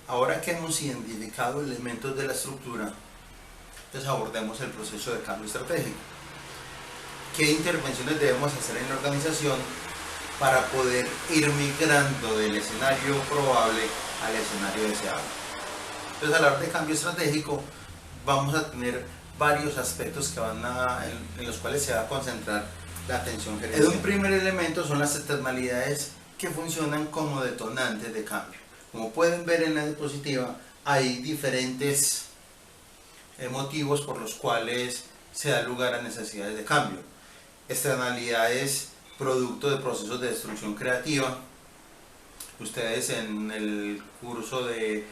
Ahora que hemos identificado elementos de la estructura, entonces abordemos el proceso de cambio estratégico. ¿Qué intervenciones debemos hacer en la organización para poder ir migrando del escenario probable al escenario deseable? Entonces, al hablar de cambio estratégico, vamos a tener varios aspectos en los cuales se va a concentrar la atención gerencial. Un primer elemento son las externalidades que funcionan como detonantes de cambio. Como pueden ver en la diapositiva, hay diferentes motivos por los cuales se da lugar a necesidades de cambio. Externalidades producto de procesos de destrucción creativa. Ustedes en el curso de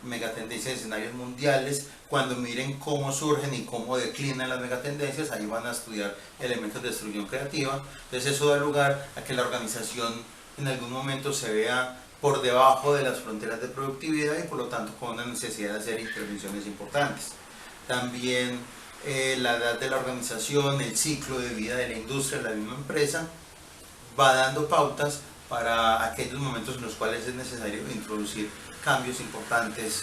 megatendencias de escenarios mundiales, cuando miren cómo surgen y cómo declinan las megatendencias, ahí van a estudiar elementos de destrucción creativa. Entonces eso da lugar a que la organización en algún momento se vea por debajo de las fronteras de productividad y por lo tanto con una necesidad de hacer intervenciones importantes. También la edad de la organización, el ciclo de vida de la industria, de la misma empresa, va dando pautas para aquellos momentos en los cuales es necesario introducir cambios importantes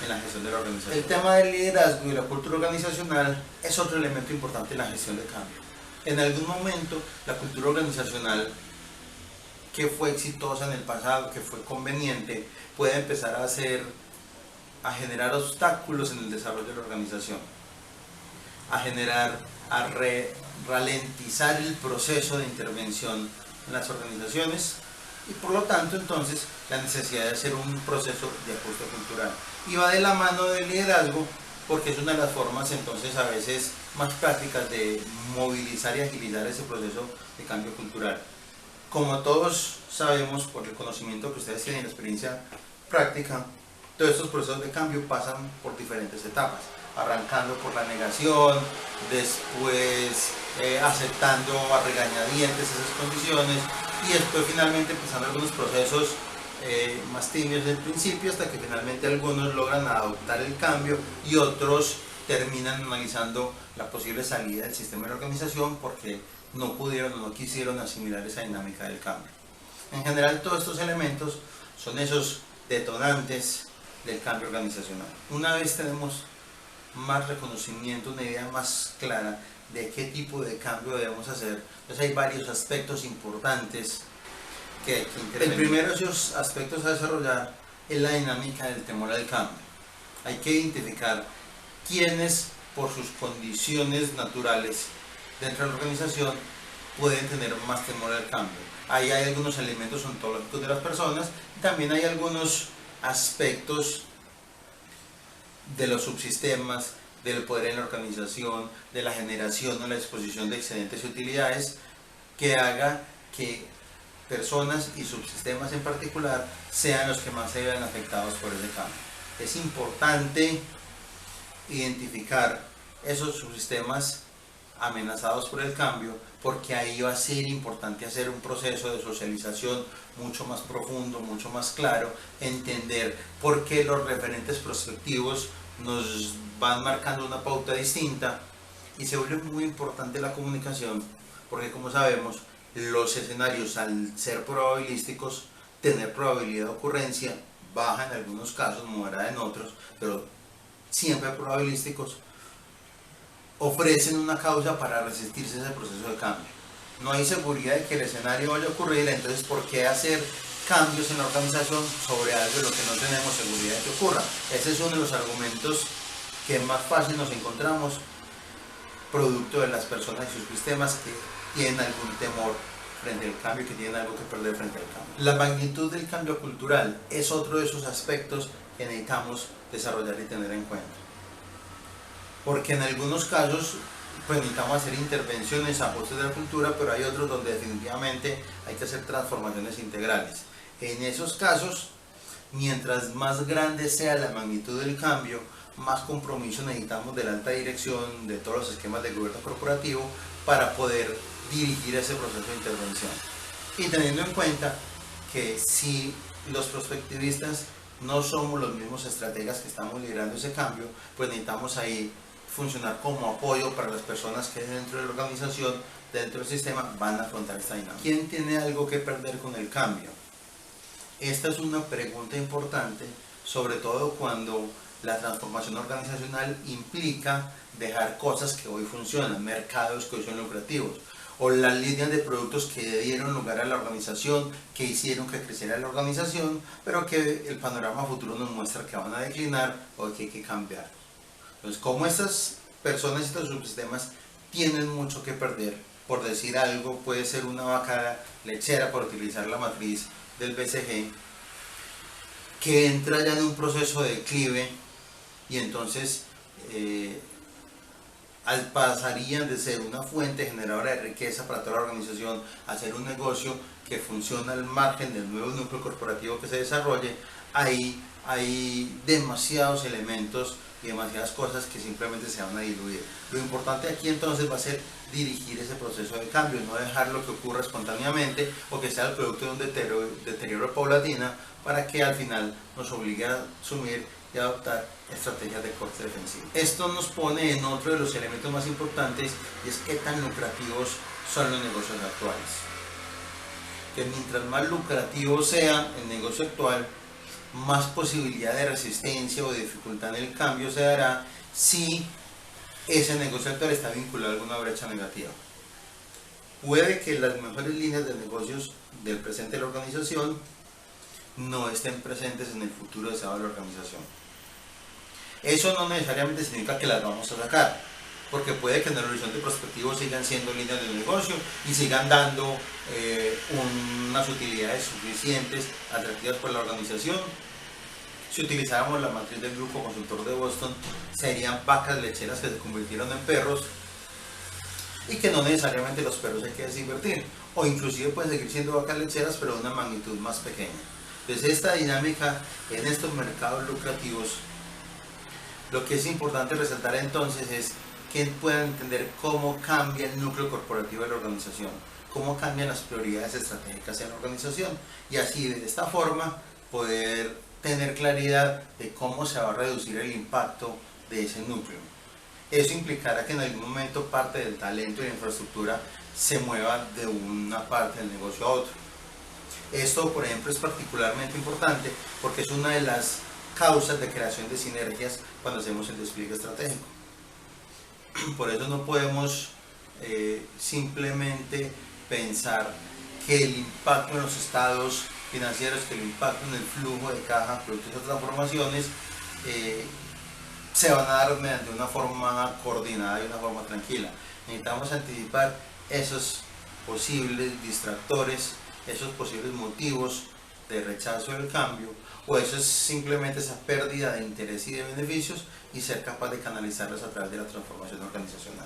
en la gestión de la organización. El tema del liderazgo y la cultura organizacional es otro elemento importante en la gestión de cambio. En algún momento la cultura organizacional que fue exitosa en el pasado, que fue conveniente, puede empezar a generar obstáculos en el desarrollo de la organización, a ralentizar el proceso de intervención en las organizaciones y por lo tanto entonces la necesidad de hacer un proceso de ajuste cultural. Y va de la mano del liderazgo porque es una de las formas entonces a veces más prácticas de movilizar y agilizar ese proceso de cambio cultural. Como todos sabemos por el conocimiento que ustedes tienen y la experiencia práctica, todos estos procesos de cambio pasan por diferentes etapas, arrancando por la negación, después aceptando a regañadientes esas condiciones y después finalmente empezando algunos procesos más tibios del principio hasta que finalmente algunos logran adoptar el cambio y otros terminan analizando la posible salida del sistema de la organización porque no pudieron o no quisieron asimilar esa dinámica del cambio. En general todos estos elementos son esos detonantes del cambio organizacional. Una vez tenemos más reconocimiento, una idea más clara de qué tipo de cambio debemos hacer, entonces hay varios aspectos importantes que hay que intervenir. El primero de esos aspectos a desarrollar es la dinámica del temor al cambio. Hay que identificar quiénes por sus condiciones naturales dentro de la organización pueden tener más temor al cambio. Ahí hay algunos elementos ontológicos de las personas y también hay algunos aspectos de los subsistemas, del poder en la organización, de la generación o la exposición de excedentes y utilidades que haga que personas y subsistemas en particular sean los que más se vean afectados por ese cambio. Es importante identificar esos subsistemas amenazados por el cambio porque ahí va a ser importante hacer un proceso de socialización mucho más profundo, mucho más claro, entender por qué los referentes prospectivos nos van marcando una pauta distinta y se vuelve muy importante la comunicación porque como sabemos los escenarios al ser probabilísticos, tener probabilidad de ocurrencia baja en algunos casos, moderada en otros, pero siempre probabilísticos, ofrecen una causa para resistirse a ese proceso de cambio. No hay seguridad de que el escenario vaya a ocurrir, entonces ¿por qué hacer cambios en la organización sobre algo de lo que no tenemos seguridad de que ocurra? Ese es uno de los argumentos que más fácil nos encontramos producto de las personas y sus sistemas que tienen algún temor frente al cambio, que tienen algo que perder frente al cambio. La magnitud del cambio cultural es otro de esos aspectos que necesitamos desarrollar y tener en cuenta. Porque en algunos casos pues necesitamos hacer intervenciones, ajustes de la cultura, pero hay otros donde definitivamente hay que hacer transformaciones integrales. En esos casos, mientras más grande sea la magnitud del cambio, más compromiso necesitamos de la alta dirección, de todos los esquemas de gobierno corporativo para poder dirigir ese proceso de intervención. Y teniendo en cuenta que si los prospectivistas no somos los mismos estrategas que estamos liderando ese cambio, pues necesitamos ahí funcionar como apoyo para las personas que dentro de la organización, dentro del sistema, van a afrontar esta dinámica. ¿Quién tiene algo que perder con el cambio? Esta es una pregunta importante, sobre todo cuando la transformación organizacional implica dejar cosas que hoy funcionan, mercados que hoy son lucrativos, o las líneas de productos que dieron lugar a la organización, que hicieron que creciera la organización, pero que el panorama futuro nos muestra que van a declinar o que hay que cambiar. Entonces, como estas personas y estos subsistemas tienen mucho que perder, por decir algo, puede ser una vaca lechera, por utilizar la matriz del BCG, que entra ya en un proceso de declive y entonces pasarían de ser una fuente generadora de riqueza para toda la organización a ser un negocio que funciona al margen del nuevo núcleo corporativo que se desarrolle. Ahí hay demasiados elementos y demasiadas cosas que simplemente se van a diluir. Lo importante aquí entonces va a ser dirigir ese proceso de cambio, no dejarlo que ocurra espontáneamente o que sea el producto de un deterioro paulatino para que al final nos obligue a asumir y adoptar estrategias de corte defensivo. Esto nos pone en otro de los elementos más importantes y es qué tan lucrativos son los negocios actuales. Que mientras más lucrativo sea el negocio actual, más posibilidad de resistencia o de dificultad en el cambio se dará si ese negocio actual está vinculado a alguna brecha negativa. Puede que las mejores líneas de negocios del presente de la organización no estén presentes en el futuro deseado de la organización. Eso no necesariamente significa que las vamos a sacar, porque puede que en el horizonte prospectivo sigan siendo líneas de negocio y sigan dando unas utilidades suficientes, atractivas para la organización. Si utilizáramos la matriz del grupo consultor de Boston, serían vacas lecheras que se convirtieron en perros y que no necesariamente los perros hay que desinvertir, o inclusive pueden seguir siendo vacas lecheras pero de una magnitud más pequeña. Entonces esta dinámica en estos mercados lucrativos, lo que es importante resaltar entonces es que puedan entender cómo cambia el núcleo corporativo de la organización, cómo cambian las prioridades estratégicas en la organización y así de esta forma poder tener claridad de cómo se va a reducir el impacto de ese núcleo. Eso implicará que en algún momento parte del talento y la infraestructura se mueva de una parte del negocio a otro. Esto, por ejemplo, es particularmente importante porque es una de las causas de creación de sinergias cuando hacemos el despliegue estratégico. Por eso no podemos simplemente pensar que el impacto en los estados financieros, que el impacto en el flujo de caja, producto de esas transformaciones, se van a dar mediante una forma coordinada y una forma tranquila. Necesitamos anticipar esos posibles distractores, esos posibles motivos de rechazo del cambio, o eso es simplemente esa pérdida de interés y de beneficios y ser capaz de canalizarlos a través de la transformación organizacional.